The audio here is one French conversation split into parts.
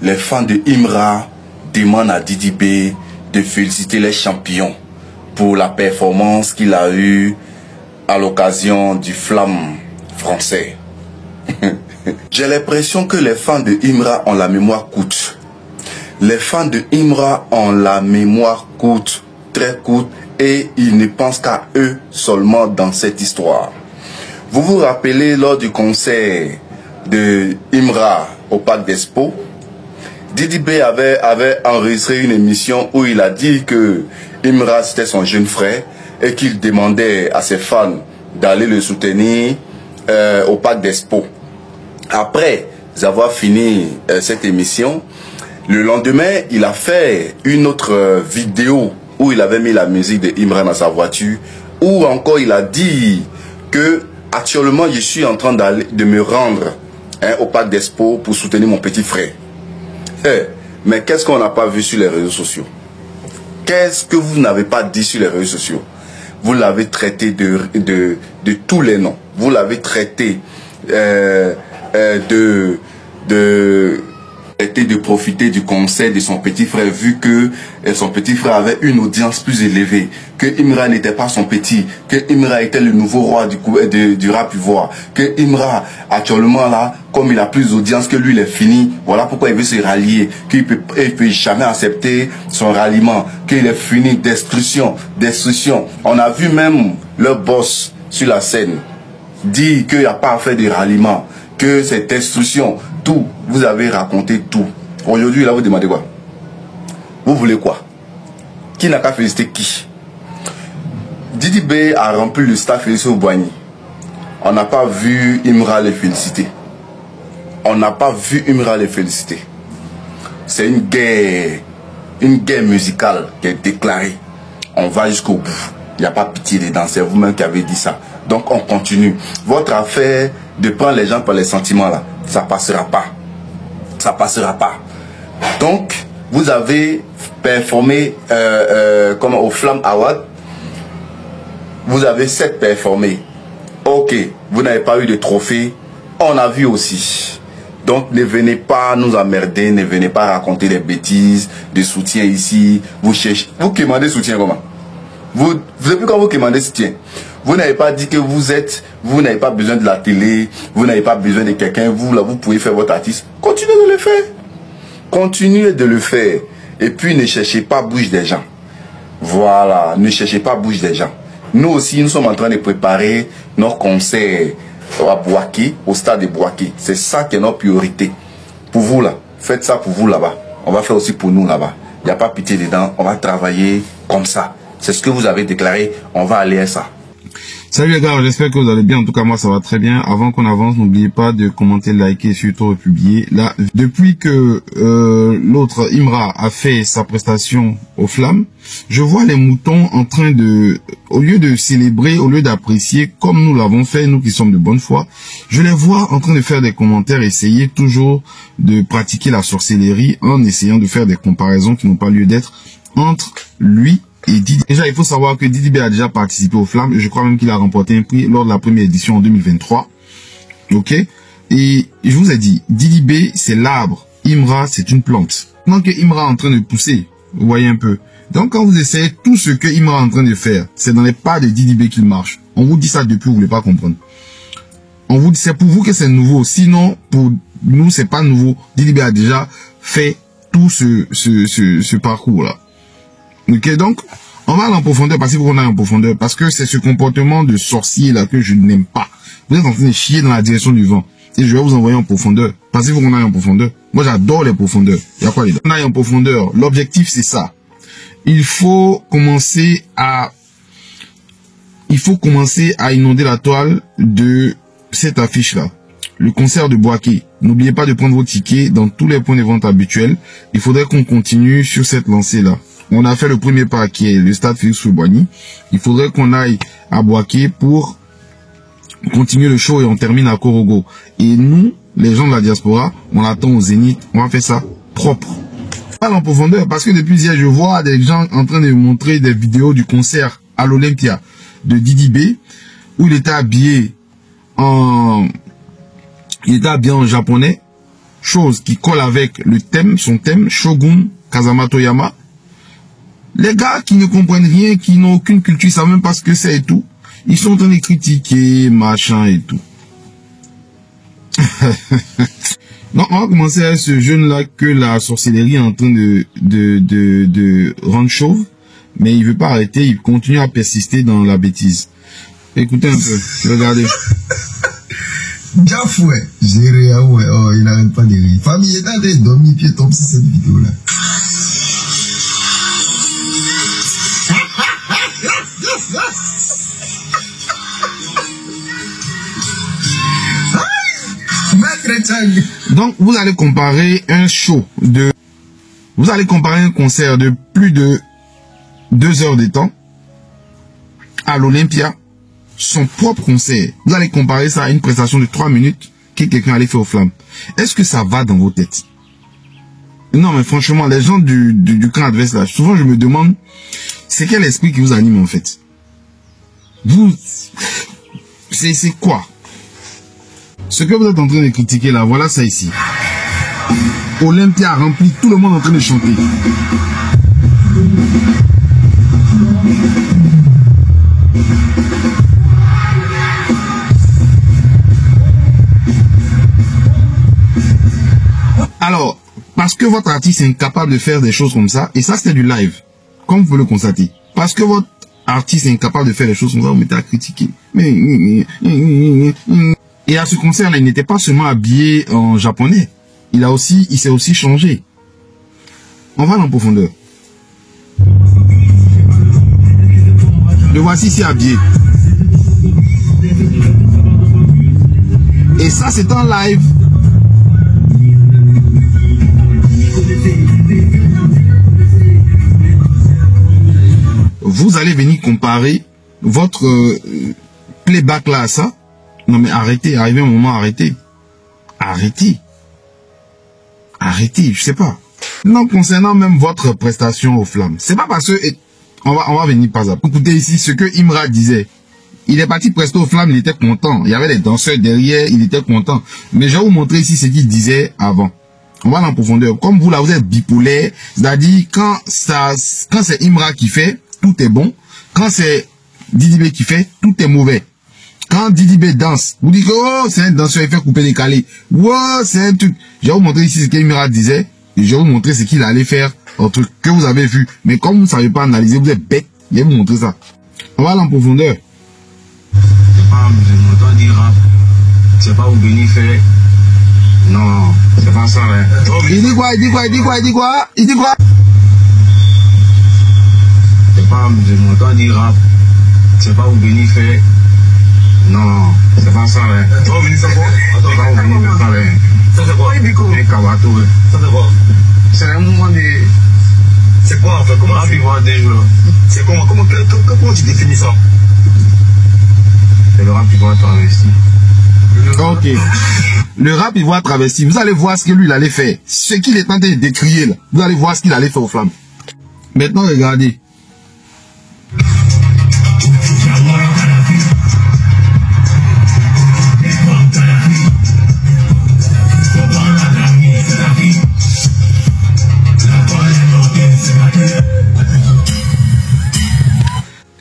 Les fans de Imra demandent à Didi B de féliciter les champions pour la performance qu'il a eue à l'occasion du Flamme français. J'ai l'impression que les fans de Imra ont la mémoire courte. Les fans de Imra ont la mémoire courte, très courte, et ils ne pensent qu'à eux seulement dans cette histoire. Vous vous rappelez lors du concert de Imra au Parc d'Expo, Didi B avait enregistré une émission où il a dit que Imra c'était son jeune frère et qu'il demandait à ses fans d'aller le soutenir au Parc d'Expo. Après avoir fini cette émission, le lendemain, il a fait une autre vidéo où il avait mis la musique de Imra dans sa voiture, où encore il a dit que actuellement je suis en train de me rendre au Parc d'Expo pour soutenir mon petit frère. Mais qu'est-ce qu'on n'a pas vu sur les réseaux sociaux? Qu'est-ce que vous n'avez pas dit sur les réseaux sociaux? Vous l'avez traité de tous les noms. Vous l'avez traité de profiter du concert de son petit frère, vu que son petit frère avait une audience plus élevée, que Imra n'était pas son petit, que Imra était le nouveau roi du rap ivoire, que Imra actuellement là, comme il a plus d'audience que lui, il est fini, voilà pourquoi il veut se rallier, qu'il peut jamais accepter son ralliement, qu'il est fini, destruction. On a vu même leur boss sur la scène dire qu'il n'y a pas à faire de ralliement, que c'est destruction, tout, vous avez raconté tout. Aujourd'hui, là, vous demandez quoi? Vous voulez quoi? Qui n'a qu'à féliciter qui? Didi B a rempli le staff Félicité Boigny. On n'a pas vu Imra les féliciter. On n'a pas vu Imra les féliciter. C'est une guerre musicale qui est déclarée. On va jusqu'au bout. Il n'y a pas pitié dedans, c'est vous-même qui avez dit ça. Donc on continue. Votre affaire de prendre les gens par les sentiments là, ça passera pas. Ça passera pas. Donc vous avez performé comme au Flamme Award. Vous avez 7 performés. Ok, vous n'avez pas eu de trophée. On a vu aussi. Donc ne venez pas nous emmerder, ne venez pas raconter des bêtises, de soutien ici. Vous cherchez. Vous commandez soutien comment? Depuis quand vous commandez soutien? Vous n'avez pas dit que vous n'avez pas besoin de la télé, vous n'avez pas besoin de quelqu'un, vous là, vous pouvez faire votre artiste. Continuez de le faire. Continuez de le faire. Et puis ne cherchez pas bouche des gens. Voilà, ne cherchez pas bouche des gens. Nous aussi, nous sommes en train de préparer notre concert à Bouaké, au stade de Bouaké. C'est ça qui est notre priorité. Pour vous là, faites ça pour vous là-bas. On va faire aussi pour nous là-bas. Il n'y a pas pitié dedans, on va travailler comme ça. C'est ce que vous avez déclaré, on va aller à ça. Salut les gars, j'espère que vous allez bien. En tout cas, moi, ça va très bien. Avant qu'on avance, n'oubliez pas de commenter, liker, surtout publier. Là, depuis que l'autre Imra a fait sa prestation aux Flammes, je vois les moutons en train de, au lieu de célébrer, au lieu d'apprécier, comme nous l'avons fait, nous qui sommes de bonne foi, je les vois en train de faire des commentaires, essayer toujours de pratiquer la sorcellerie en essayant de faire des comparaisons qui n'ont pas lieu d'être entre lui et Didi. Déjà, il faut savoir que Didi B a déjà participé aux Flammes. Je crois même qu'il a remporté un prix lors de la première édition en 2023. Ok? Et je vous ai dit, Didi B, c'est l'arbre. Imra, c'est une plante. Donc, Imra est en train de pousser. Vous voyez un peu. Donc, quand vous essayez tout ce que Imra est en train de faire, c'est dans les pas de Didi B qu'il marche. On vous dit ça depuis, vous voulez pas comprendre. On vous dit, c'est pour vous que c'est nouveau. Sinon, pour nous, c'est pas nouveau. Didi B a déjà fait tout ce parcours-là. Ok, donc, on va aller en profondeur, parce qu'il faut qu'on aille en profondeur, parce que c'est ce comportement de sorcier là que je n'aime pas. Vous êtes en train de chier dans la direction du vent. Et je vais vous envoyer en profondeur. Parce qu'il faut qu'on aille en profondeur. Moi, j'adore les profondeurs. Il y a quoi les gars? On aille en profondeur. L'objectif, c'est ça. Il faut commencer à inonder la toile de cette affiche-là. Le concert de Bouaké. N'oubliez pas de prendre vos tickets dans tous les points de vente habituels. Il faudrait qu'on continue sur cette lancée-là. On a fait le premier pas qui est le stade Félicité Boigny. Il faudrait qu'on aille à Bouaké pour continuer le show et on termine à Korogo. Et nous, les gens de la diaspora, on attend au Zénith. On va faire ça propre. Pas en profondeur parce que depuis hier, je vois des gens en train de montrer des vidéos du concert à l'Olympia de Didi B où il était habillé en japonais. chose qui colle avec le thème, son thème, Shogun Kazama Toyama. Les gars qui ne comprennent rien, qui n'ont aucune culture, ils savent même pas ce que c'est et tout. Ils sont en train de critiquer, machin et tout. Non, on va commencer à ce jeune-là que la sorcellerie est en train de rendre chauve. Mais il veut pas arrêter, il continue à persister dans la bêtise. Écoutez un peu, regardez. Jafoué, j'ai rien, ouais, oh, il n'arrête pas de rire. Famille est dans des demi-pieds top sur cette vidéo-là. Donc, vous allez comparer un show vous allez comparer un concert de plus de 2 heures de temps à l'Olympia, son propre concert. Vous allez comparer ça à une prestation de 3 minutes que quelqu'un allait faire aux flammes. Est-ce que ça va dans vos têtes? Non, mais franchement, les gens du camp adverse là, souvent je me demande, c'est quel esprit qui vous anime en fait? C'est quoi? Ce que vous êtes en train de critiquer là, voilà ça ici. Olympia rempli, tout le monde en train de chanter. Alors, parce que votre artiste est incapable de faire des choses comme ça, et ça c'était du live, comme vous pouvez le constater. Parce que votre artiste est incapable de faire des choses comme ça, vous mettez à critiquer. Et à ce concert-là, il n'était pas seulement habillé en japonais. Il s'est aussi changé. On va en profondeur. Le voici ici habillé. Et ça, c'est en live. Vous allez venir comparer votre playback là à ça. Non mais arrêtez, arrivez un moment, arrêtez. Arrêtez. Arrêtez, je sais pas. Non, concernant même votre prestation aux flammes, c'est pas parce que... On va venir pas à... Écoutez ici ce que Imra disait. Il est parti prester aux flammes, il était content. Il y avait les danseurs derrière, il était content. Mais je vais vous montrer ici ce qu'il disait avant. On va en profondeur. Comme vous là, vous êtes bipolaire. C'est-à-dire, quand c'est Imra qui fait, tout est bon. Quand c'est Didibé qui fait, tout est mauvais. Quand Didibé danse, vous dites que oh, c'est un danseur, il fait couper décalé. Wow, c'est un truc. Je vais vous montrer ici ce qu'Imra disait. Et je vais vous montrer ce qu'il allait faire, un truc que vous avez vu. Mais comme vous ne savez pas analyser, vous êtes bête. Je vais vous montrer ça. On va aller en profondeur. C'est pas un dire rap. C'est pas où Béni fait. Non, c'est pas ça, hein. Il dit quoi? Il dit quoi? Il dit quoi? Il dit quoi? Il dit quoi? C'est pas un dire rap. C'est pas où Béni fait. Non, c'est pas ça, hein. Oh, Béni, c'est quoi? C'est pas où Béni fait ça, hein. Ça, c'est quoi? Un Kawato, hein. Ça, c'est quoi? C'est un moment de... C'est quoi, en fait? Comment tu vois des jours? C'est comment tu définis ça? C'est le rap qui doit travesti. Ok. Le rap, il voit travesti. Vous allez voir ce que lui, il allait faire. Ce qu'il est en train de décrier, là. Vous allez voir ce qu'il allait faire aux flammes. Maintenant, regardez.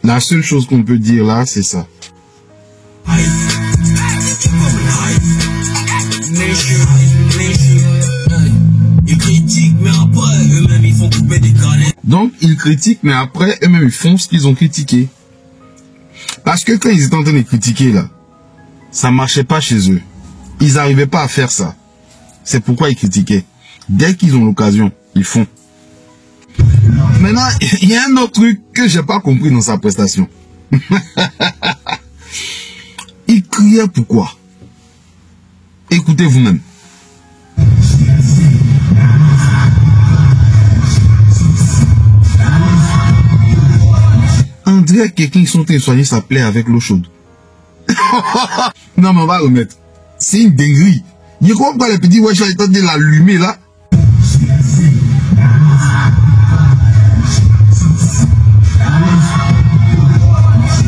La seule chose qu'on peut dire là, c'est ça. Donc, ils critiquent, mais après, eux-mêmes, ils font ce qu'ils ont critiqué. Parce que quand ils étaient en train de critiquer, là, ça marchait pas chez eux. Ils n'arrivaient pas à faire ça. C'est pourquoi ils critiquaient. Dès qu'ils ont l'occasion, ils font. Maintenant, il y a un autre truc que j'ai pas compris dans sa prestation. Il criait pourquoi? Écoutez vous-même. On dirait que quelqu'un qui sont en train de soigner sa plaie avec l'eau chaude. Non mais on va remettre. C'est une dinguerie. Il comprend pas les petits wesh là, ils tentent de l'allumer là.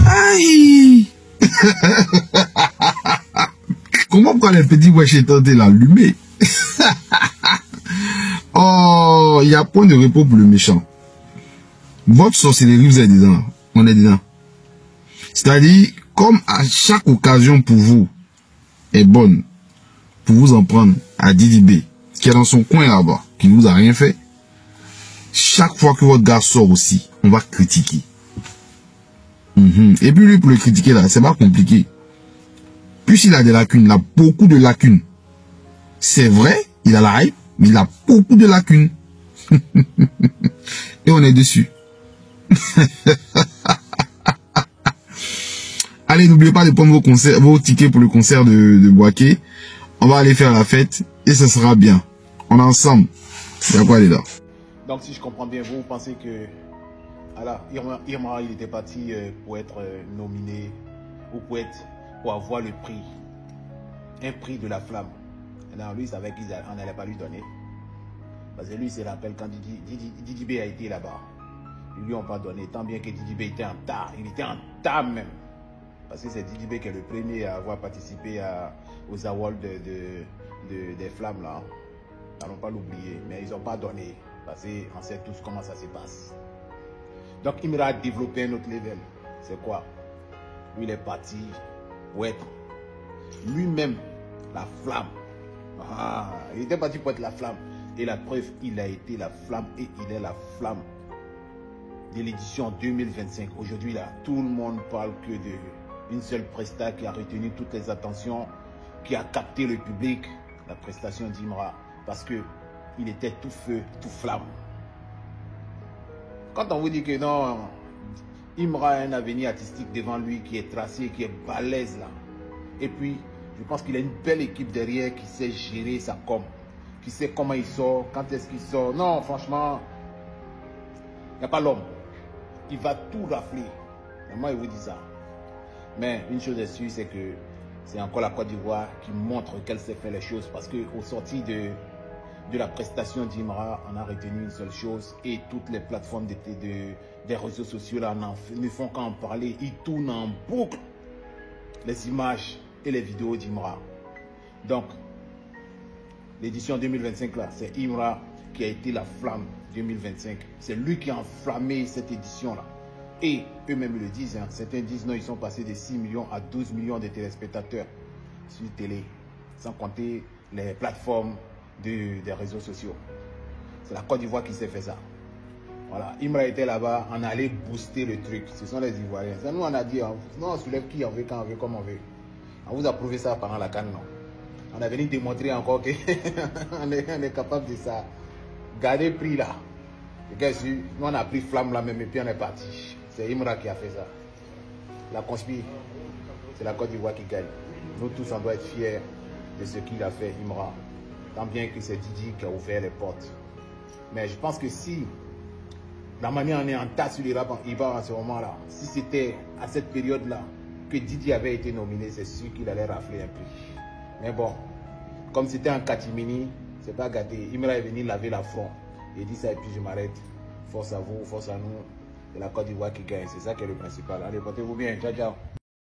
Aïe. Comment pourquoi les petits wesh ils tentent de l'allumer? il y a point de repos pour le méchant. Votre sorcellerie, vous êtes dedans. On est dedans. C'est-à-dire, comme à chaque occasion pour vous est bonne, pour vous en prendre à Didi B, qui est dans son coin là-bas, qui ne vous a rien fait, chaque fois que votre gars sort aussi, on va critiquer. Et puis lui, pour le critiquer là, c'est pas compliqué. Puisqu'il a des lacunes, il a beaucoup de lacunes. C'est vrai, il a la hype, mais il a beaucoup de lacunes. Et on est dessus. Allez, n'oubliez pas de prendre vos tickets pour le concert de Boaké. On va aller faire la fête et ce sera bien. On est ensemble. Il y a quoi aller là? Donc si je comprends bien, vous pensez que alors, Irma, il était parti pour être nominé ou pour avoir le prix, un prix de la flamme. Et là, lui, il savait qu'on n'allait pas lui donner. Parce que lui, il se rappelle quand Didi B a été là-bas. Ils lui ont pas donné, tant bien que Didi B était en tas. Il était en tas même. Parce que c'est Didi B qui est le premier à avoir participé aux awards des flammes là. N'allons pas l'oublier, mais ils n'ont pas donné. Parce qu'on sait tous comment ça se passe. Donc Imra a développé un autre level. C'est quoi? Lui, il est parti pour être lui-même la flamme. Il était parti pour être la flamme. Et la preuve, il a été la flamme et il est la flamme de l'édition 2025. Aujourd'hui, là, tout le monde parle que d'une seule presta qui a retenu toutes les attentions, qui a capté le public, la prestation d'Imra. Parce que il était tout feu, tout flamme. Quand on vous dit que non, Imra a un avenir artistique devant lui qui est tracé, qui est balèze là. Et puis, je pense qu'il a une belle équipe derrière qui sait gérer sa com, qui sait comment il sort, quand est-ce qu'il sort. Non, franchement, il n'y a pas l'homme. Il va tout rafler. Moi, il vous dit ça. Mais une chose est sûre, c'est que c'est encore la Côte d'Ivoire qui montre qu'elle sait faire les choses. Parce qu'au sorti de la prestation d'Imra, on a retenu une seule chose et toutes les plateformes des réseaux sociaux là, ne font qu'en parler. Ils tournent en boucle les images et les vidéos d'Imra. Donc, l'édition 2025 là, c'est Imra qui a été la flamme 2025. C'est lui qui a enflammé cette édition là. Et eux-mêmes le disent, hein. Certains disent non, ils sont passés de 6 millions à 12 millions de téléspectateurs sur télé, sans compter les plateformes des réseaux sociaux. C'est la Côte d'Ivoire qui s'est fait ça. Voilà, Imra était là-bas, on allait booster le truc. Ce sont les Ivoiriens. Ça, nous, on a dit, hein, non, on soulève qui on veut, quand on veut, comme on veut. On vous a prouvé ça pendant la CAN, non? On a venu démontrer encore qu'on est capable de ça. Gardez le prix là. Nous, on a pris flamme là même et puis on est parti. C'est Imra qui a fait ça. La conspire, c'est la Côte d'Ivoire qui gagne. Nous tous, on doit être fiers de ce qu'il a fait, Imra. Tant bien que c'est Didi qui a ouvert les portes. Mais je pense que si la manière on est en tas sur les rap en ce moment-là, si c'était à cette période-là que Didi avait été nominé, c'est sûr qu'il allait rafler un prix. Mais bon, comme c'était un catimini, c'est pas gâté. Imra est venu laver la front. Il dit ça et puis je m'arrête. Force à vous, force à nous. C'est la Côte d'Ivoire qui gagne. C'est ça qui est le principal. Allez, portez-vous bien. Ciao, ciao.